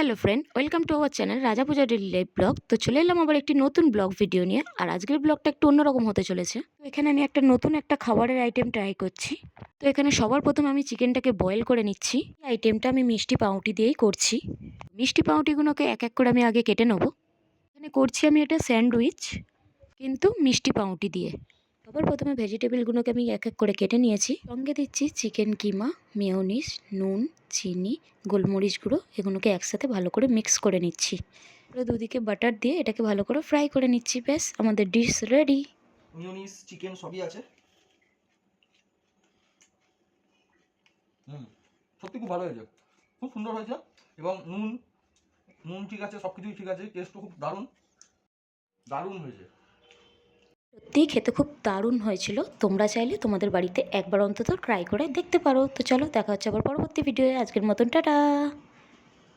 Hello friend, welcome to our channel রাজা পূজা daily life blog. তো চলে এলাম আবার একটি নতুন ব্লগ ভিডিও নিয়ে। আর আজকের ব্লগটা একটু অন্যরকম হতে চলেছে। তো এখানে আমি একটা নতুন খাবারের আইটেম ট্রাই করছি। তো এখানে সবার প্রথমে আমি চিকেনটাকে বয়েল করে নিচ্ছি। এই আইটেমটা আমি মিষ্টি পাউরুটি দিয়েই করছি। মিষ্টি পাউরুটিগুলোকে এক এক করে আমি আগে কেটে নেবো। এখানে করছি আমি এটা স্যান্ডউইচ, কিন্তু মিষ্টি পাউরুটি দিয়ে। সবার প্রথমে ভেজিটেবলগুলোকে আমি এক এক করে কেটে নিয়েছি। সঙ্গে দিচ্ছি চিকেন কিমা, মেয়োনিজ, নুন, চিনি, গোলমরিচ গুঁড়ো। এগুলোকে একসাথে ভালো করে মিক্স করে নিচ্ছি। এবার দুদিকে বাটার দিয়ে এটাকে ভালো করে ফ্রাই করে নিচ্ছি। ব্যাস, আমাদের ডিশ রেডি। মেয়োনিজ, চিকেন সবই আছে। সত্যি খুব ভালো হয়েছে, খুব সুন্দর হয়েছে। এবং নুন নুন ঠিক আছে, সব কিছুই ঠিক আছে। টেস্টও খুব দারুণ দারুণ হয়েছে। সত্যিই খেতে খুব দারুণ হয়েছিল। তোমরা চাইলে তোমাদের বাড়িতে একবার অন্তত ট্রাই করে দেখতে পারো। তো চলো, দেখা হচ্ছে আবার পরবর্তী ভিডিওয়ে। আজকের মতন টাটা।